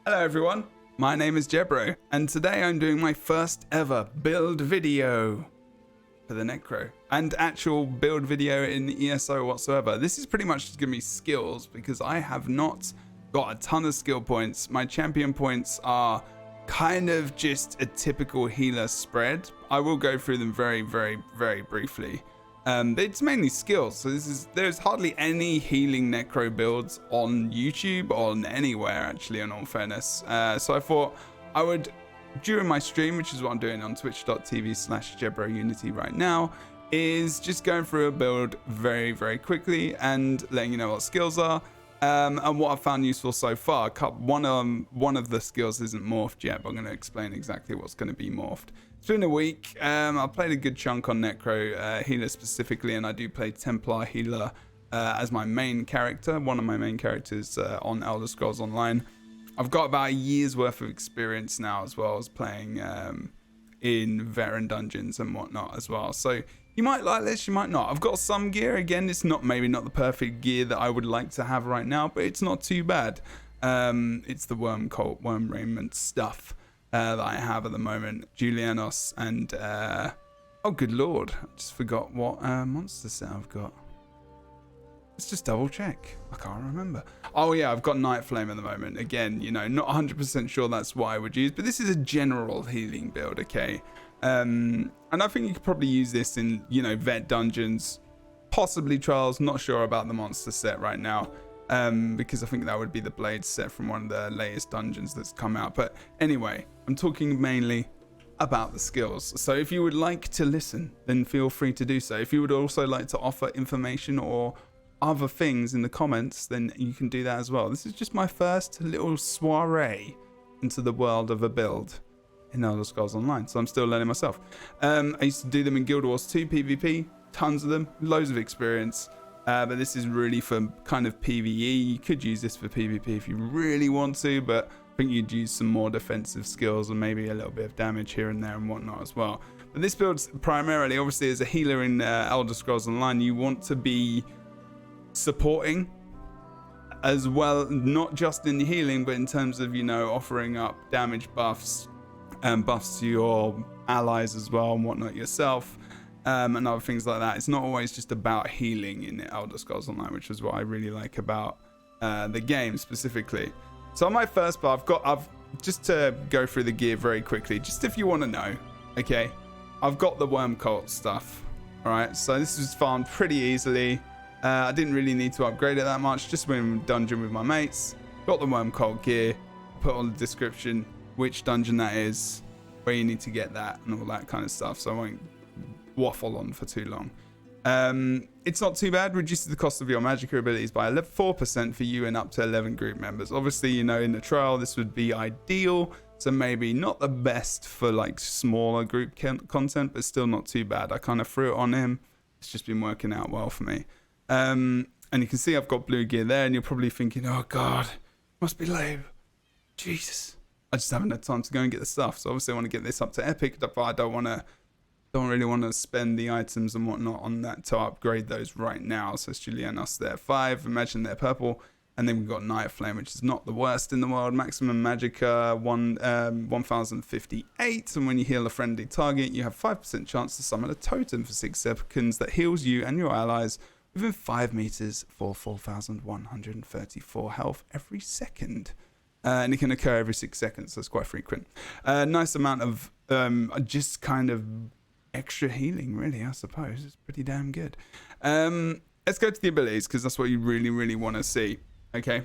Hello everyone, my name is Jebro, and today I'm doing my first ever build video for the Necro, and actual build video in the ESO whatsoever. This is pretty much just giving me skills, because I have not got a ton of skill points. My champion points are kind of just a typical healer spread. I will go through them very briefly. It's mainly skills, so there's hardly any healing Necro builds on YouTube, on anywhere actually, in all fairness. So I thought I would, during my stream, which is what I'm doing on twitch.tv/JebroUnity right now, is just going through a build very quickly and letting you know what skills are and what I've found useful so far. One of the skills isn't morphed yet, but I'm going to explain exactly what's going to be morphed. It's been a week. I've played a good chunk on Necro healer specifically, and I do play Templar healer as my main character, one of my main characters on Elder Scrolls Online. I've got about a year's worth of experience now, as well as playing in veteran dungeons and whatnot as well. So you might like this, you might not. I've got some gear. Again, it's maybe not the perfect gear that I would like to have right now, but it's not too bad. It's the worm raiment stuff that I have at the moment. Julianos and oh good lord, I just forgot what monster set I've got. Let's just double check. I can't remember. Oh yeah, I've got Night Flame at the moment. Again, you know, not 100% sure that's what I would use, but this is a general healing build, okay? And I think you could probably use this in, you know, vet dungeons, possibly trials. Not sure about the monster set right now, because I think that would be the blade set from one of the latest dungeons that's come out. But anyway, I'm talking mainly about the skills. So if you would like to listen, then feel free to do so. If you would also like to offer information or other things in the comments, then you can do that as well. This is just my first little soiree into the world of a build in Elder Scrolls Online, so I'm still learning myself. I used to do them in Guild Wars 2 PvP, tons of them, loads of experience, but this is really for kind of PvE. You could use this for PvP if you really want to, but I think you'd use some more defensive skills and maybe a little bit of damage here and there and whatnot as well. But this build's primarily, obviously, as a healer in Elder Scrolls Online, you want to be supporting as well, not just in healing, but in terms of, you know, offering up damage buffs and buffs to your allies as well and whatnot yourself, and other things like that. It's not always just about healing in Elder Scrolls Online, which is what I really like about the game specifically. So on my first bar, I've just to go through the gear very quickly, just if you want to know, okay, I've got the worm cult stuff. All right, so this was farmed pretty easily. I didn't really need to upgrade it that much, just went in dungeon with my mates, got the worm cult gear, put on the description which dungeon that is, where you need to get that, and all that kind of stuff, so I won't waffle on for too long. It's not too bad. Reduces the cost of your magic abilities by 4% for you and up to 11 group members. Obviously, you know, in the trial this would be ideal, so maybe not the best for like smaller group content, but still not too bad. I kind of threw it on him. It's just been working out well for me. And you can see I've got blue gear there, and you're probably thinking, oh god, must be lame. Jesus, I just haven't had time to go and get the stuff. So obviously I want to get this up to epic, but I don't really want to spend the items and whatnot on that to upgrade those right now. So it's Julianos there, 5. Imagine they're purple, and then we've got Night Flame, which is not the worst in the world. Maximum Magicka 1058, and when you heal a friendly target, you have 5% chance to summon a totem for 6 seconds that heals you and your allies within 5 meters for 4,134 health every second. And it can occur every 6 seconds, so it's quite frequent. Nice amount of just kind of extra healing, really, I suppose. It's pretty damn good. Let's go to the abilities, because that's what you really want to see. Okay.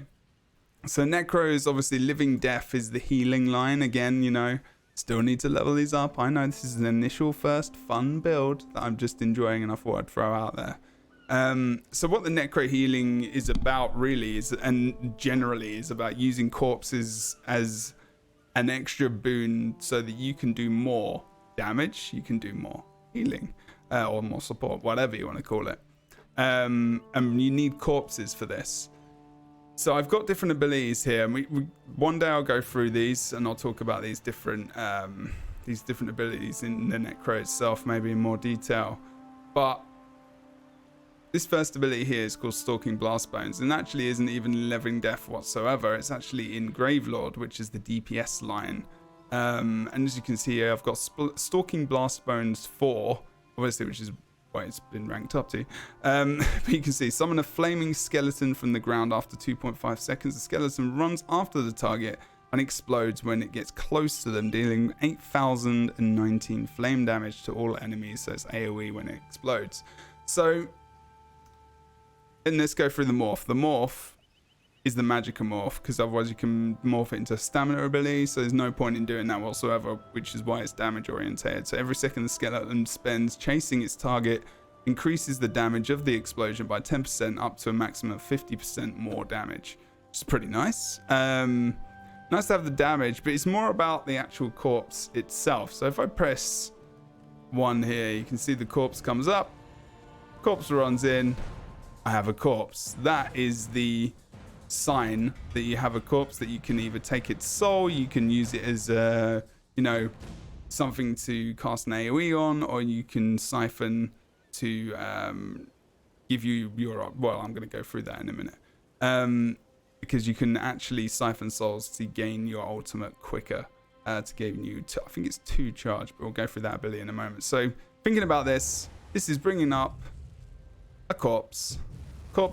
So Necro is obviously Living Death is the healing line. Again, you know, still need to level these up. I know this is an initial first fun build that I'm just enjoying, and I thought I'd throw out there. So what the Necro healing is about really is, and generally is about using corpses as an extra boon so that you can do more damage, you can do more healing, or more support, whatever you want to call it. And you need corpses for this. So I've got different abilities here, and one day I'll go through these and I'll talk about these different abilities in the Necro itself, maybe in more detail. But This first ability here is called Stalking Blast Bones, and actually isn't even Living Death whatsoever. It's actually in Gravelord, which is the DPS line. And as you can see here, I've got Stalking Blast Bones 4, obviously, which is what it's been ranked up to. But you can see, summon a flaming skeleton from the ground after 2.5 seconds. The skeleton runs after the target and explodes when it gets close to them, dealing 8,019 flame damage to all enemies. So it's AoE when it explodes. So, and let's go through the morph. The morph is the Magicka morph, because otherwise you can morph it into a stamina ability, so there's no point in doing that whatsoever, which is why it's damage oriented. So every second the skeleton spends chasing its target increases the damage of the explosion by 10% up to a maximum of 50% more damage, which is pretty nice. Nice to have the damage, but it's more about the actual corpse itself. So if I press 1 here, you can see the corpse comes up, corpse runs in, I have a corpse. That is the sign that you have a corpse, that you can either take its soul, you can use it as a, you know, something to cast an AoE on, or you can siphon to give you your, well, I'm going to go through that in a minute, because you can actually siphon souls to gain your ultimate quicker, to give you I think it's 2 charge, but we'll go through that ability in a moment. So thinking about this is bringing up a corpse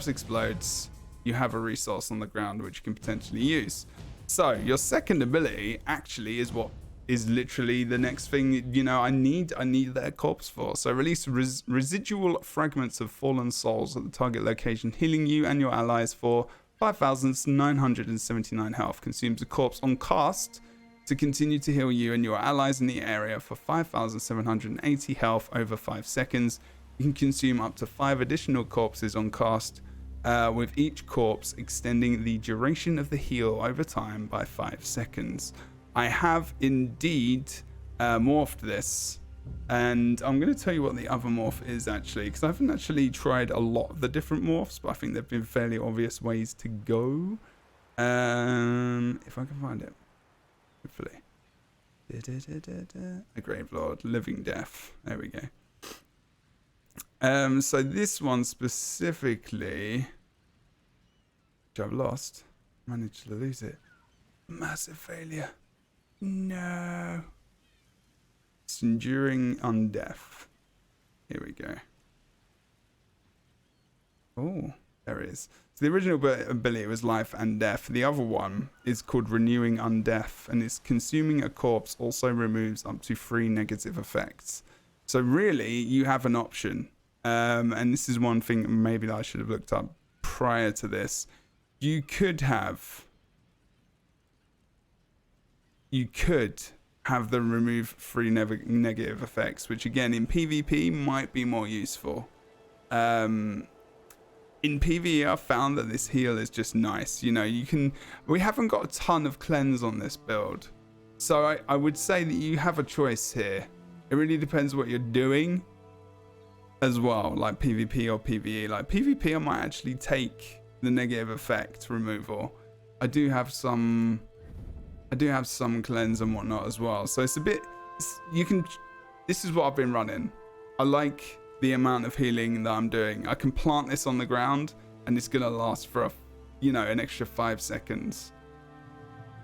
explodes, you have a resource on the ground which you can potentially use. So your second ability actually is what is literally the next thing, you know, I need that corpse for. So release residual fragments of fallen souls at the target location, healing you and your allies for 5,979 health. Consumes a corpse on cast to continue to heal you and your allies in the area for 5,780 health over 5 seconds. You can consume up to 5 additional corpses on cast, with each corpse extending the duration of the heal over time by 5 seconds. I have indeed morphed this, and I'm going to tell you what the other morph is actually, because I haven't actually tried a lot of the different morphs, but I think they've been fairly obvious ways to go. If I can find it, hopefully. A Gravelord, Living Death. There we go. So this one specifically, which I've lost, managed to lose it. Massive failure. No. It's Enduring Undeath. Here we go. Oh, there it is. So the original ability was Life and Death. The other one is called Renewing Undeath, and it's consuming a corpse also removes up to 3 negative effects. So really, you have an option. And this is one thing maybe that I should have looked up prior to this. You could have the remove 3 negative effects, which again in PvP might be more useful. In PvE, I've found that this heal is just nice. You know, we haven't got a ton of cleanse on this build, so I would say that you have a choice here. It really depends what you're doing as well, like PvP or PvE. Like PvP, I might actually take the negative effect removal. I do have some cleanse and whatnot as well, so it's a bit, this is what I've been running. I like the amount of healing that I'm doing. I can plant this on the ground and it's gonna last for an extra 5 seconds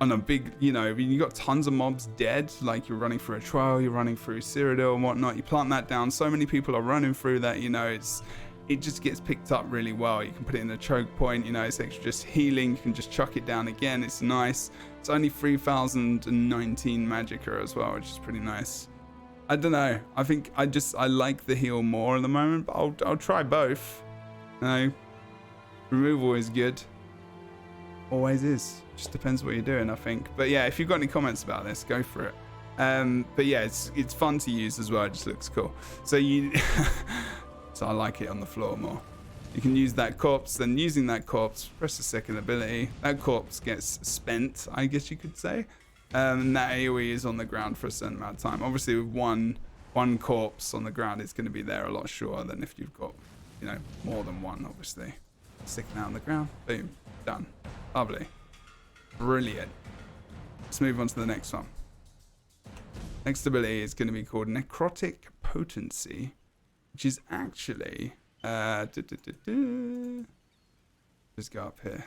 on a big, you got tons of mobs dead, like you're running through a trial, you're running through Cyrodiil and whatnot, you plant that down, so many people are running through that, it just gets picked up really well. You can put it in the choke point, it's extra just healing, you can just chuck it down again, it's nice. It's only 3,019 magicka as well, which is pretty nice. I don't know, I think I like the heal more at the moment, but I'll try both. Removal is good. Always is. Just depends what you're doing, I think. But yeah, if you've got any comments about this, go for it. But yeah, it's fun to use as well. It just looks cool. So so I like it on the floor more. You can use that corpse, then using that corpse, press the second ability. That corpse gets spent, I guess you could say. And that AoE is on the ground for a certain amount of time. Obviously, with one corpse on the ground, it's going to be there a lot shorter than if you've got, more than one, obviously. Sticking out on the ground, boom, done. Lovely. Brilliant. Let's move on to the next one. Next ability is going to be called Necrotic Potency, which is actually Just go up here.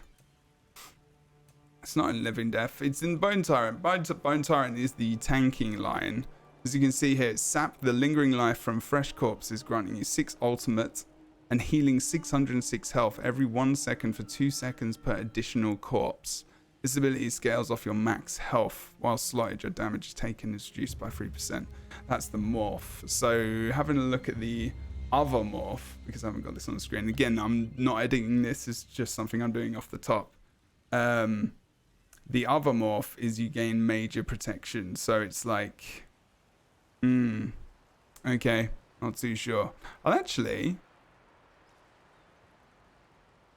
It's not in Living Death. It's in Bone Tyrant. Bone Tyrant is the tanking line. As you can see here, it's sap the lingering life from fresh corpses, granting you 6 ultimate and healing 606 health every 1 second for 2 seconds per additional corpse. This ability scales off your max health, while slotted your damage taken is reduced by 3%. That's the morph. So having a look at the other morph, because I haven't got this on the screen. Again, I'm not editing this, it's just something I'm doing off the top. The other morph is you gain major protection. So it's like, okay, not too sure. I'll actually,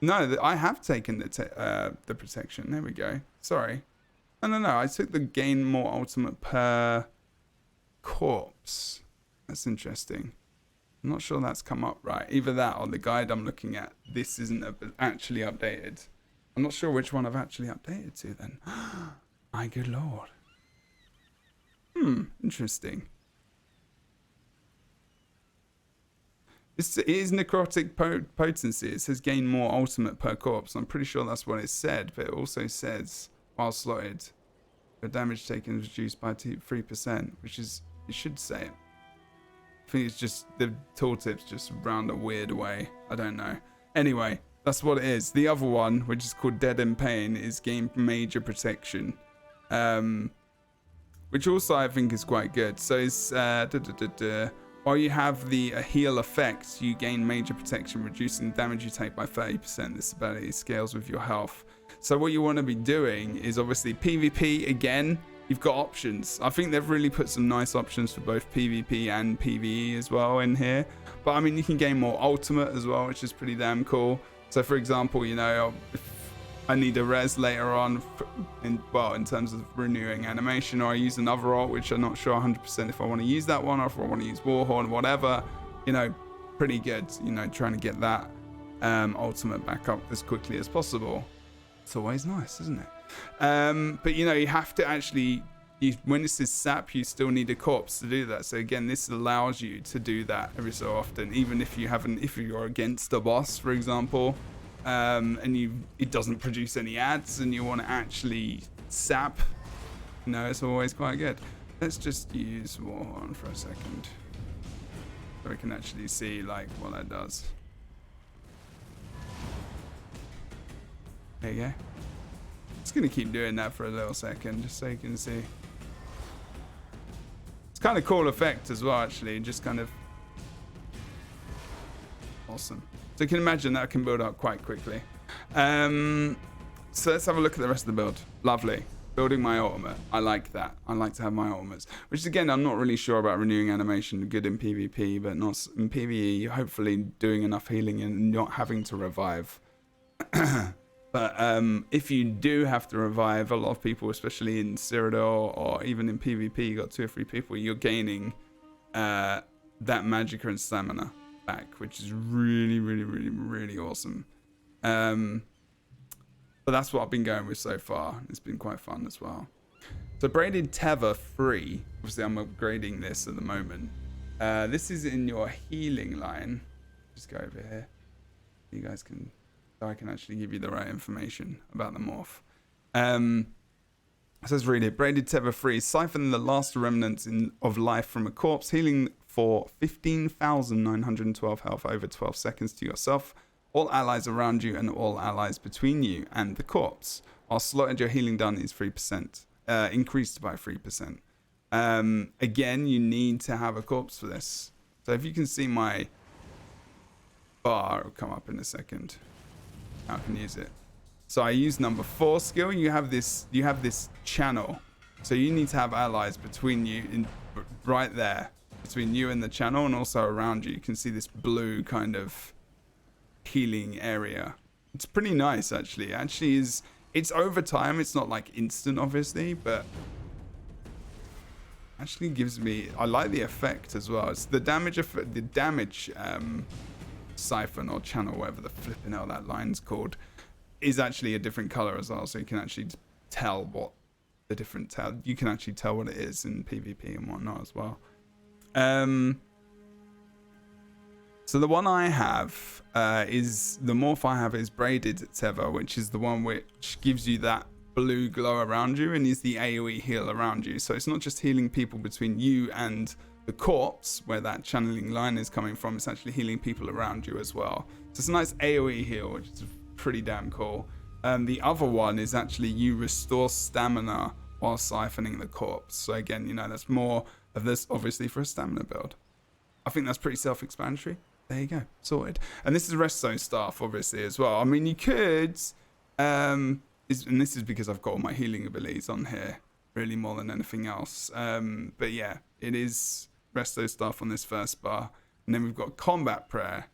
no, I have taken the protection. There we go. Sorry. No. I took the gain more ultimate per corpse. That's interesting. I'm not sure that's come up right. Either that or the guide I'm looking at. This isn't actually updated. I'm not sure which one I've actually updated to then. My good lord. Interesting. It is necrotic potency. It says gain more ultimate per corpse. I'm pretty sure that's what it said, but it also says, while slotted, your damage taken is reduced by 3%, which is, it should say it. I think it's just, the tooltip's just round a weird way. I don't know. Anyway, that's what it is. The other one, which is called Dead in Pain, is gain major protection. Which also I think is quite good. So it's, while you have the heal effect, you gain major protection, reducing the damage you take by 30%. This ability scales with your health. So what you want to be doing is obviously PvP. Again, you've got options. I think they've really put some nice options for both PvP and PvE as well in here. But I mean, you can gain more ultimate as well, which is pretty damn cool. So for example, you know, if I need a res later on, in terms of renewing animation, or I use another ult, which I'm not sure 100% if I want to use that one, or if I want to use Warhorn, whatever, you know, pretty good, you know, trying to get that ultimate back up as quickly as possible. It's always nice, isn't it? But you know, you have to actually, when this is sap, you still need a corpse to do that. So again, this allows you to do that every so often, even if you're against a boss, for example. And it doesn't produce any ads and you want to actually sap, you know, it's always quite good. Let's just use Warhorn for a second so we can actually see like what that does. There you go. Just gonna keep doing that for a little second just so you can see. It's kind of cool effect as well, actually, just kind of awesome. So you can imagine that can build up quite quickly. So let's have a look at the rest of the build. Lovely. Building my ultimate. I like that. I like to have my ultimates. Which again, I'm not really sure about renewing animation. Good in PvP, but not in PvE. Hopefully doing enough healing and not having to revive. But if you do have to revive, a lot of people, especially in Cyrodiil or even in PvP, you got 2 or 3 people, you're gaining that magicka and stamina back, which is really awesome. But that's what I've been going with so far. It's been quite fun as well. So braided tether 3, obviously I'm upgrading this at the moment. This is in your healing line. Just go over here, you guys can, so I can actually give you the right information about the morph. It says read it. Braided tether 3, siphon the last remnants of life from a corpse, healing for 15,912 health over 12 seconds to yourself, all allies around you, and all allies between you and the corpse. While slotted, your healing done is 3%, increased by 3%. Again, you need to have a corpse for this. So if you can see my bar, it'll come up in a second. I can use it. So I use number 4 skill. You have this channel. So you need to have allies between you, right there, between you and the channel, and also around you. You can see this blue kind of healing area. It's pretty nice, actually. It's over time. It's not like instant, obviously, but actually gives me, I like the effect as well. It's the damage effect, the damage siphon or channel, whatever the flipping hell that line's called, is actually a different color as well. So you can actually tell what the different you can actually tell what it is in PvP and whatnot as well. So the one I have is the morph I have is Braided Tether, which is the one which gives you that blue glow around you and is the AoE heal around you. So it's not just healing people between you and the corpse where that channeling line is coming from, it's actually healing people around you as well. So it's a nice AoE heal, which is pretty damn cool. The other one is actually you restore stamina while siphoning the corpse. So again, you know, that's more of this obviously for a stamina build. I think that's pretty self-explanatory. There you go, sorted. And this is Resto staff obviously as well. I mean, you could, and this is because I've got all my healing abilities on here, really more than anything else. But yeah, it is Resto staff on this first bar. And then we've got Combat Prayer,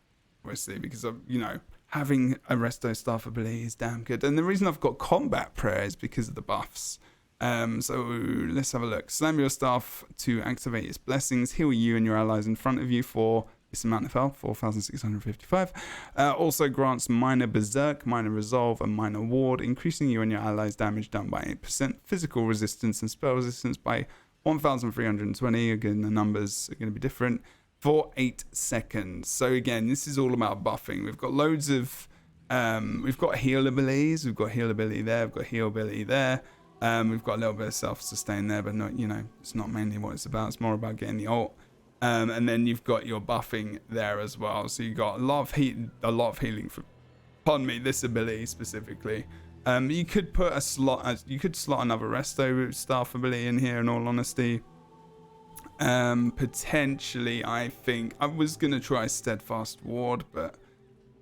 obviously, because of, you know, having a Resto staff ability is damn good. And the reason I've got Combat Prayer is because of the buffs. So let's have a look. Slam your staff to activate its blessings, heal you and your allies in front of you for this amount of health, 4,655. Also grants minor berserk, minor resolve, and minor ward, increasing you and your allies' damage done by 8%, physical resistance and spell resistance by 1,320. Again, the numbers are going to be different for 8 seconds. So again, this is all about buffing. We've got loads of, we've got heal abilities. We've got heal ability there. We've got heal ability there. We've got a little bit of self-sustain there, but not, you know, it's not mainly what it's about. It's more about getting the ult. And then you've got your buffing there as well. So you've got a lot of healing for, pardon me, this ability specifically. You could put a slot, you could slot another Resto staff ability in here, in all honesty. Potentially, I think I was gonna try Steadfast Ward, but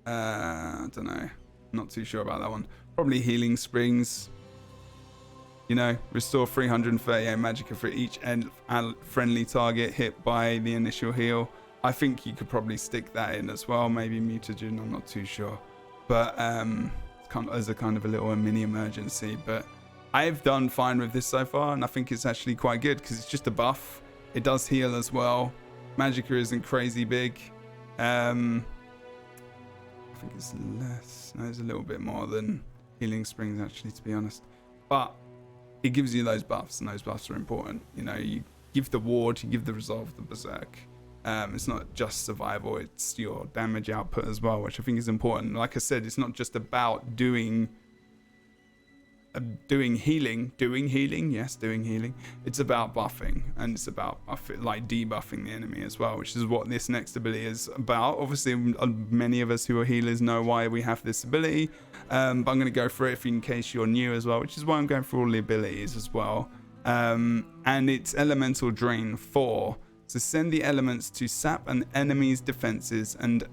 I don't know, not too sure about that one. Probably Healing Springs. You know, restore 338 magicka for each friendly target hit by the initial heal. I think you could probably stick that in as well. Maybe mutagen, I'm not too sure. But kind of, as a kind of a little mini emergency. But I've done fine with this so far, and I think it's actually quite good because it's just a buff. It does heal as well. Magicka isn't crazy big. I think it's less. No, it's a little bit more than Healing Springs actually, to be honest. But it gives you those buffs, and those buffs are important. You know, you give the ward, you give the resolve, the berserk. It's not just survival, it's your damage output as well, which I think is important. Like I said, it's not just about doing healing. It's about buffing, and it's about like debuffing the enemy as well, which is what this next ability is about. Obviously, many of us who are healers know why we have this ability, but I'm going to go through it in case you're new as well, which is why I'm going through all the abilities as well. And it's Elemental Drain 4. So send the elements to sap an enemy's defenses and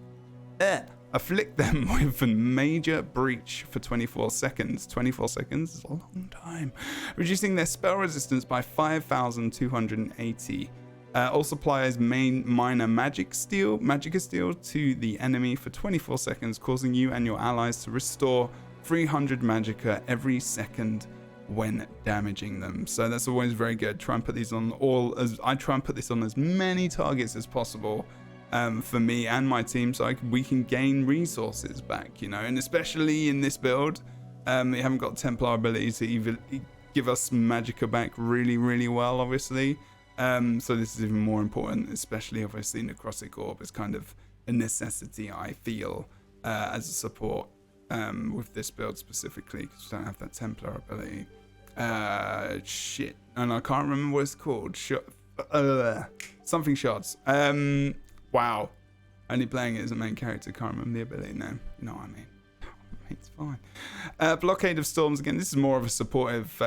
afflict them with a major breach for 24 seconds. 24 seconds is a long time. Reducing their spell resistance by 5,280. Also applies minor magicka steel to the enemy for 24 seconds, causing you and your allies to restore 300 magicka every second when damaging them. So that's always very good. Try and put these on I try and put this on as many targets as possible. For me and my team, so we can gain resources back, you know, and especially in this build, we haven't got Templar ability to even give us magicka back really well, obviously. So this is even more important, especially obviously Necrotic Orb is kind of a necessity, I feel, as a support with this build specifically, because we don't have that Templar ability. Shit, and I can't remember what it's called. Something shots. Wow. Only playing it as a main character, can't remember the ability name. You know what I mean? It's fine. Blockade of Storms, again, this is more of a supportive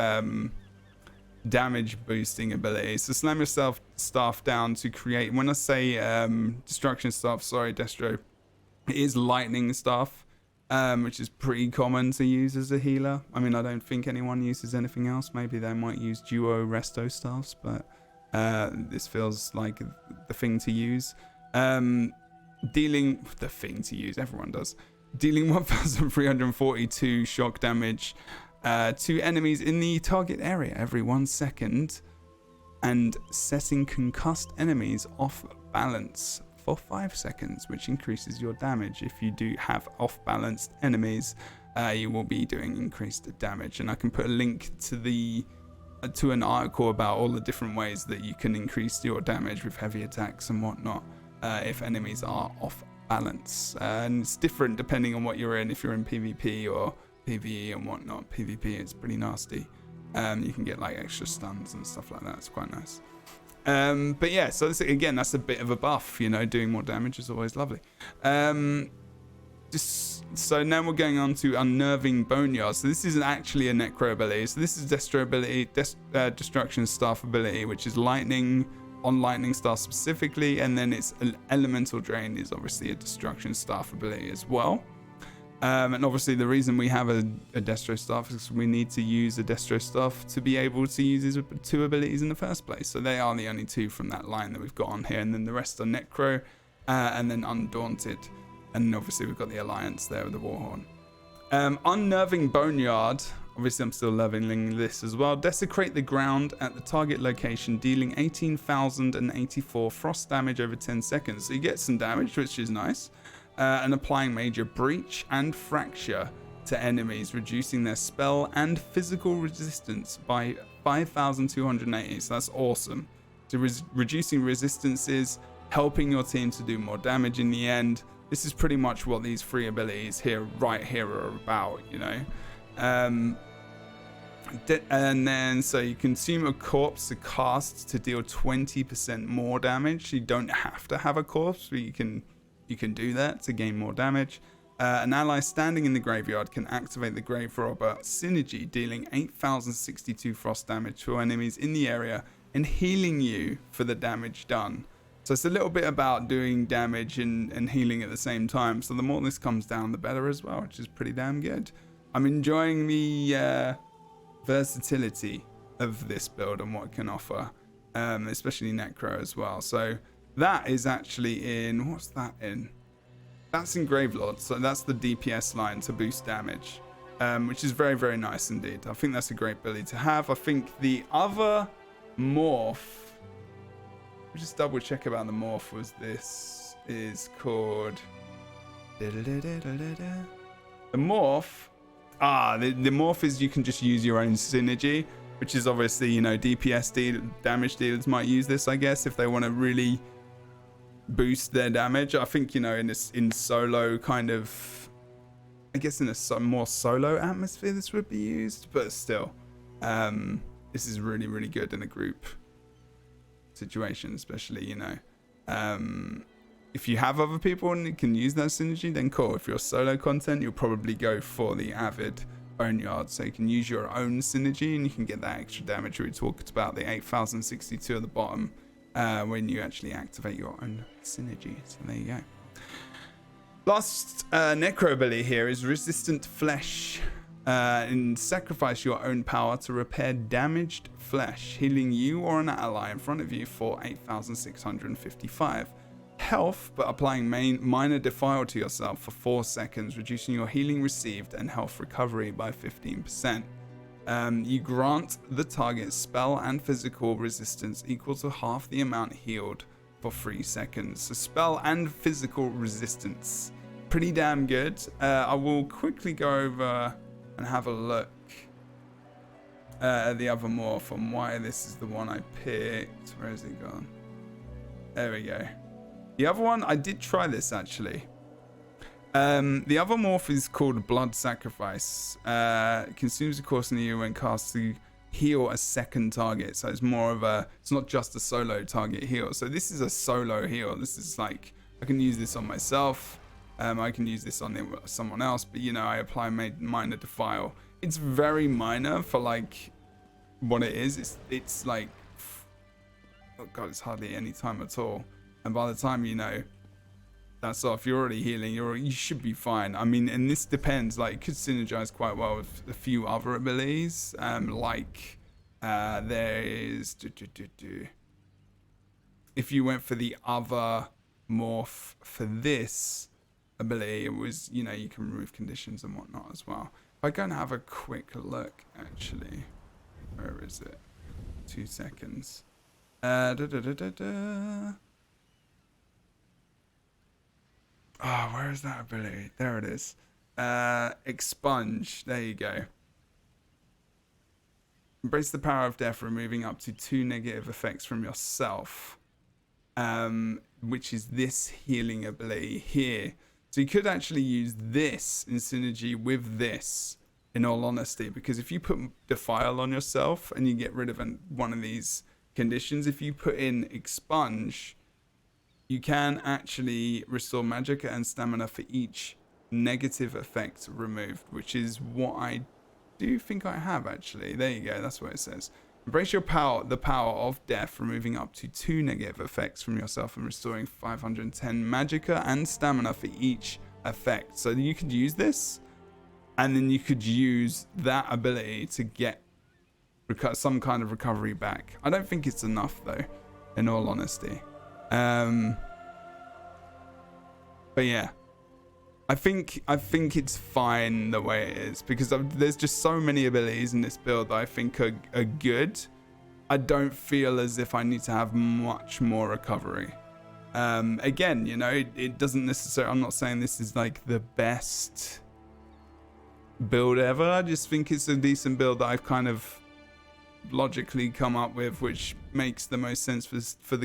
damage boosting ability. So slam yourself staff down to create, when I say destruction staff, sorry Destro, it is lightning staff, which is pretty common to use as a healer. I mean, I don't think anyone uses anything else. Maybe they might use duo resto staffs, but this feels like the thing to use. Everyone does. Dealing 1,342 shock damage to enemies in the target area every 1 second, and setting concussed enemies off balance for 5 seconds, which increases your damage. If you do have off-balanced enemies, you will be doing increased damage. And I can put a link to an article about all the different ways that you can increase your damage with heavy attacks and whatnot if enemies are off balance, and it's different depending on what you're in. If you're in PvP or PvE and whatnot, PvP is pretty nasty. You can get like extra stuns and stuff like that. It's quite nice. But yeah, so again, that's a bit of a buff. You know, doing more damage is always lovely. So now we're going on to Unnerving Boneyard. So this isn't actually a Necro ability. So this is Destro ability, Destruction Staff ability, which is lightning on Lightning Staff specifically, and then it's an Elemental Drain is obviously a Destruction Staff ability as well. And obviously the reason we have a Destro Staff is we need to use a Destro Staff to be able to use his two abilities in the first place. So they are the only two from that line that we've got on here, and then the rest are Necro and then Undaunted. And obviously we've got the Alliance there with the Warhorn. Unnerving Boneyard. Obviously I'm still leveling this as well. Desecrate the ground at the target location, dealing 18,084 frost damage over 10 seconds. So you get some damage, which is nice. And applying major breach and fracture to enemies, reducing their spell and physical resistance by 5,280. So that's awesome. So reducing resistances, helping your team to do more damage in the end. This is pretty much what these three abilities right here are about, you know. And then so you consume a corpse to cast to deal 20% more damage. You don't have to have a corpse, but you can do that to gain more damage. An ally standing in the graveyard can activate the Grave Robber synergy, dealing 8,062 frost damage to enemies in the area and healing you for the damage done. So it's a little bit about doing damage and healing at the same time. So the more this comes down, the better as well, which is pretty damn good. I'm enjoying the versatility of this build and what it can offer, especially Necro as well. So that is actually in, what's that in? That's in Gravelord. So that's the DPS line to boost damage, which is very, very nice indeed. I think that's a great ability to have. I think the other morph, just double check about the morph, was this is called the morph. The morph is you can just use your own synergy, which is obviously, you know, DPS damage dealers might use this, I guess, if they want to really boost their damage. I think, you know, in solo kind of, I guess in a more solo atmosphere this would be used, but still, this is really, really good in a group situation, especially, you know, if you have other people and you can use that synergy, then cool. If you're solo content, you'll probably go for the Avid Boneyard, so you can use your own synergy and you can get that extra damage. We talked about the 8,062 at the bottom when you actually activate your own synergy. So there you go. Last Necro ability here is Resistant Flesh. And sacrifice your own power to repair damaged flesh, healing you or an ally in front of you for 8,655 health, but applying minor defile to yourself for 4 seconds, reducing your healing received and health recovery by 15%. You grant the target spell and physical resistance equal to half the amount healed for 3 seconds. So spell and physical resistance, pretty damn good. I will quickly go over and have a look at the other morph on why this is the one I picked. Where is it gone? There we go. The other one, I did try this actually. The other morph is called Blood Sacrifice. It consumes a course in you when cast to heal a second target. So it's more of a, it's not just a solo target heal. So this is a solo heal. This is like, I can use this on myself. I can use this on someone else, but you know, I apply minor defile. It's very minor for like what it is. It's like, oh god, it's hardly any time at all. And by the time, you know, that's off, you're already healing, you should be fine. I mean, and this depends, like, it could synergize quite well with a few other abilities. Like, there is, if you went for the other morph for this ability, it was, you know, you can remove conditions and whatnot as well. If I go and have a quick look, actually, where is it? 2 seconds. Oh, where is that ability? There it is. Expunge. There you go. Embrace the power of death, removing up to 2 negative effects from yourself. which is this healing ability here. So you could actually use this in synergy with this, in all honesty, because if you put Defile on yourself and you get rid of one of these conditions, if you put in Expunge, you can actually restore magicka and stamina for each negative effect removed, which is what I do think I have actually. There you go, that's what it says. Embrace your power, the power of death, removing up to 2 negative effects from yourself and restoring 510 magicka and stamina for each effect. So you could use this, and then you could use that ability to get some kind of recovery back. I don't think it's enough though, in all honesty. But yeah, I think it's fine the way it is, because there's just so many abilities in this build that I think are good. I don't feel as if I need to have much more recovery. Again, you know, it doesn't necessarily, I'm not saying this is like the best build ever. I just think it's a decent build that I've kind of logically come up with, which makes the most sense for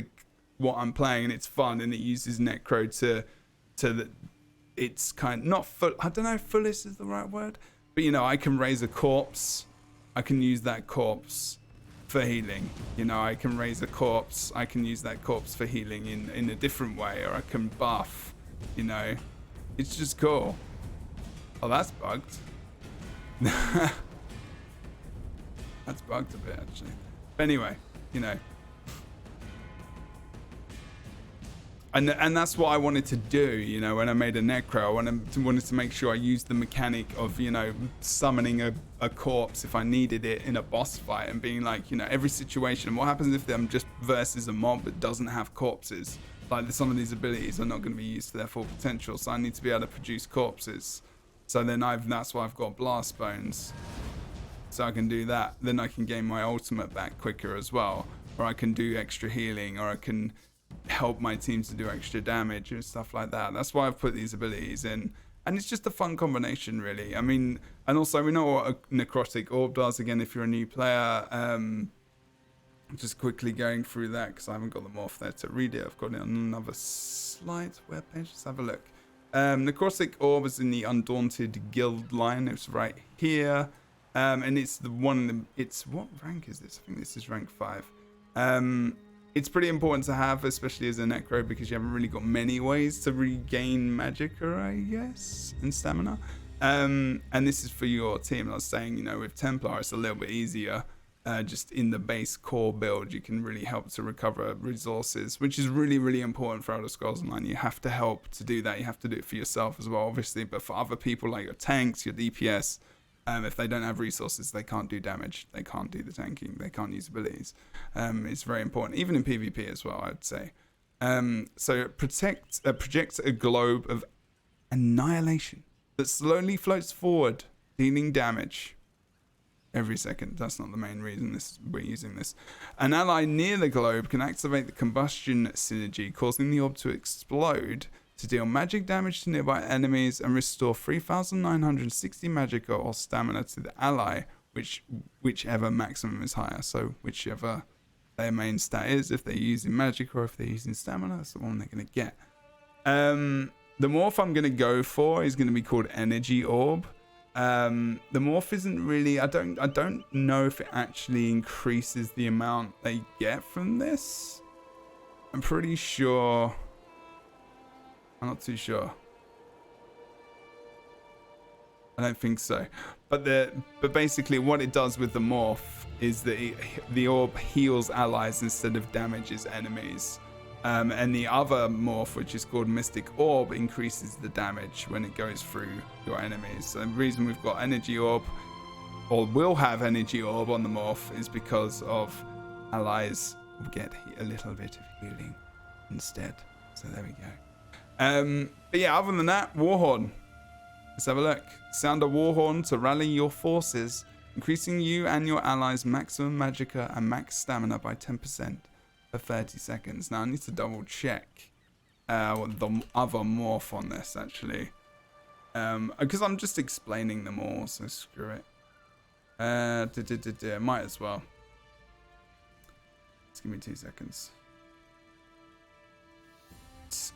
what I'm playing, and it's fun, and it uses Necro to it's kind of not full, I don't know if fullest is the right word, but you know, I can raise a corpse, I can use that corpse for healing. You know, I can raise a corpse, I can use that corpse for healing in a different way, or I can buff, you know, it's just cool. Oh, that's bugged. That's bugged a bit actually, but anyway, you know, and that's what I wanted to do, you know, when I made a Necro. I wanted to make sure I used the mechanic of, you know, summoning a corpse if I needed it in a boss fight, and being like, you know, every situation, what happens if I'm just versus a mob that doesn't have corpses? Like, some of these abilities are not going to be used to their full potential, so I need to be able to produce corpses. So then that's why I've got blast bones, so I can do that. Then I can gain my ultimate back quicker as well, or I can do extra healing, or I can help my team to do extra damage and stuff like that. That's why I've put these abilities in, and it's just a fun combination, really. I mean, and also we know what a necrotic orb does. Again, if you're a new player, just quickly going through that, because I haven't got the morph there to read it. I've got it on another slide webpage. Let's have a look. Necrotic orb is in the Undaunted guild line. It's right here, and it's the one. It's, what rank is this? I think this is rank 5. It's pretty important to have, especially as a Necro, because you haven't really got many ways to regain magicka, I guess, and stamina. And this is for your team. I was saying, you know, with Templar, it's a little bit easier. Just in the base core build, you can really help to recover resources, which is really, really important for Elder Scrolls Online. You have to help to do that. You have to do it for yourself as well, obviously, but for other people, like your tanks, your DPS, if they don't have resources, they can't do damage, they can't do the tanking, they can't use abilities. It's very important, even in PvP as well, I'd say. So it projects a globe of annihilation that slowly floats forward, dealing damage every second. That's not the main reason we're using this. An ally near the globe can activate the combustion synergy, causing the orb to explode to deal magic damage to nearby enemies and restore 3,960 magicka or stamina to the ally, whichever maximum is higher. So whichever their main stat is, if they're using magic or if they're using stamina, that's the one they're going to get. The morph I'm going to go for is going to be called Energy Orb. The morph isn't really, I don't know if it actually increases the amount they get from this. I'm pretty sure. I'm not too sure. I don't think so. But basically what it does with the morph is that the orb heals allies instead of damages enemies. And the other morph, which is called Mystic Orb, increases the damage when it goes through your enemies. So the reason we've got Energy Orb, or will have Energy Orb on the morph, is because of allies will get a little bit of healing instead. So there we go. But yeah, other than that, Warhorn. Let's have a look. Sound a Warhorn to rally your forces, increasing you and your allies' maximum magicka and max stamina by 10% for 30 seconds. Now I need to double check the other morph on this actually, because I'm just explaining them all, so screw it. Might as well. Just give me 2 seconds.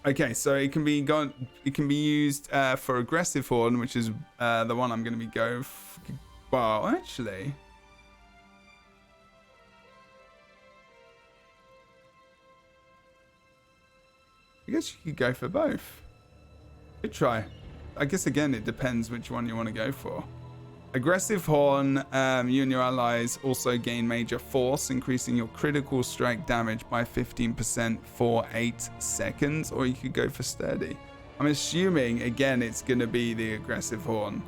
Okay, so it can be used for aggressive horn, which is the one I'm going to be going. Well, actually, I guess you could go for both. Good try. I guess again it depends which one you want to go for. Aggressive horn, you and your allies also gain major force, increasing your critical strike damage by 15% for 8 seconds, or you could go for sturdy. I'm assuming, again, it's going to be the aggressive horn,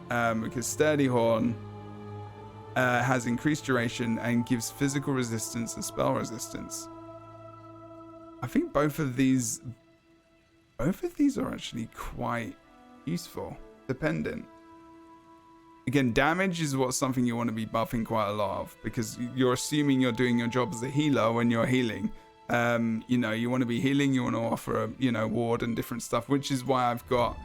because sturdy horn has increased duration and gives physical resistance and spell resistance. I think both of these are actually quite useful, dependent. Again, damage is something you want to be buffing quite a lot of, because you're assuming you're doing your job as a healer when you're healing. You know, you want to be healing, you want to offer a, ward and different stuff, which is why I've got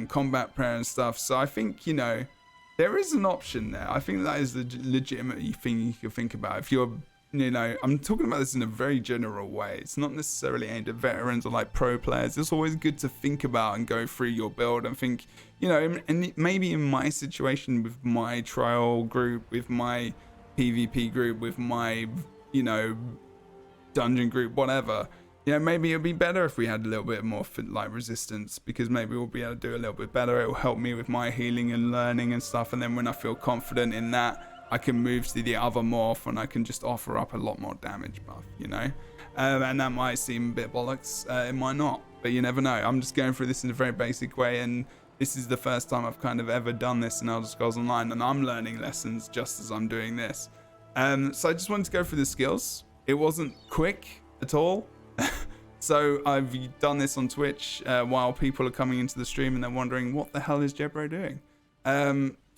combat prayer and stuff. So I think, there is an option there. I think that is the legitimate thing you can think about. If you're, I'm talking about this in a very general way. It's not necessarily aimed at veterans or like pro players. It's always good to think about and go through your build and think, and maybe in my situation with my trial group, with my PvP group, with my, dungeon group, whatever, maybe it'd be better if we had a little bit more like resistance, because maybe we'll be able to do a little bit better. It will help me with my healing and learning and stuff. And then when I feel confident in that, I can move to the other morph and I can just offer up a lot more damage buff, and that might seem a bit bollocks. It might not, but you never know. I'm just going through this in a very basic way, and this is the first time I've kind of ever done this in Elder Scrolls Online, and I'm learning lessons just as I'm doing this. So I just wanted to go through the skills. It wasn't quick at all. So I've done this on Twitch while people are coming into the stream and they're wondering, what the hell is Jebro doing?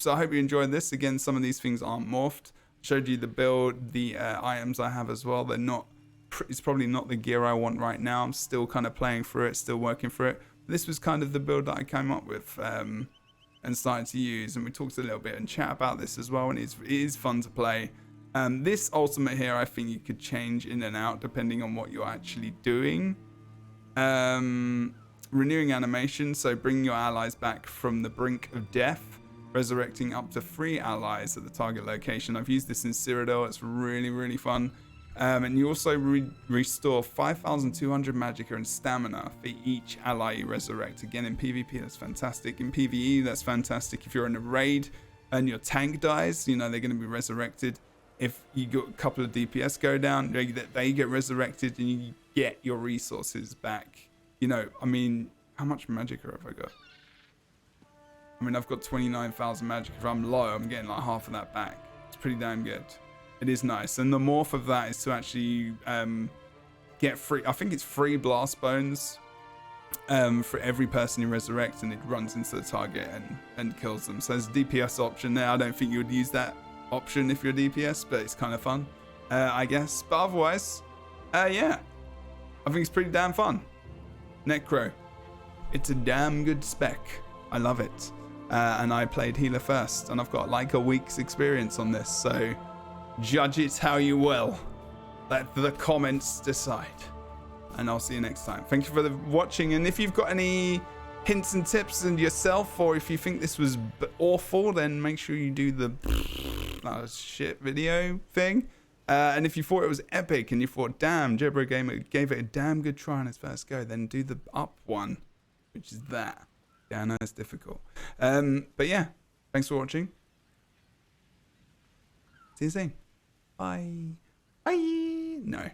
So I hope you enjoyed this. Again, some of these things aren't morphed. Showed you the build, the items I have as well. They're not, it's probably not the gear I want right now. I'm still kind of playing through it, still working through it. This was kind of the build that I came up with and started to use. And we talked a little bit in chat about this as well. And it is fun to play. This ultimate here, I think you could change in and out depending on what you're actually doing. Renewing animation, so bringing your allies back from the brink of death, resurrecting up to 3 allies at the target location. I've used this in Cyrodiil. It's really, really fun. And you also restore 5,200 magicka and stamina for each ally you resurrect. Again, in PvP, that's fantastic. In PvE, that's fantastic. If you're in a raid and your tank dies, they're going to be resurrected. If you got a couple of DPS go down, they get resurrected and you get your resources back. I mean, how much magicka have I got? I mean, I've got 29,000 magicka. If I'm low, I'm getting like half of that back. It's pretty damn good. It is nice. And the morph of that is to actually get free, I think it's 3 blast bones for every person you resurrect, and it runs into the target and kills them. So there's a DPS option there. I don't think you would use that option if you're DPS, but it's kind of fun, I guess. But otherwise, yeah, I think it's pretty damn fun. Necro, it's a damn good spec. I love it. And I played healer first, and I've got like a week's experience on this, so judge it how you will. Let the comments decide. And I'll see you next time. Thank you for watching, and if you've got any hints and tips and yourself, or if you think this was awful, then make sure you do the shit video thing. And if you thought it was epic and you thought, damn, Jebro gave it a damn good try on his first go, then do the up one, which is that. Yeah, I know it's difficult. But yeah, thanks for watching. See you soon. Bye. Bye. No.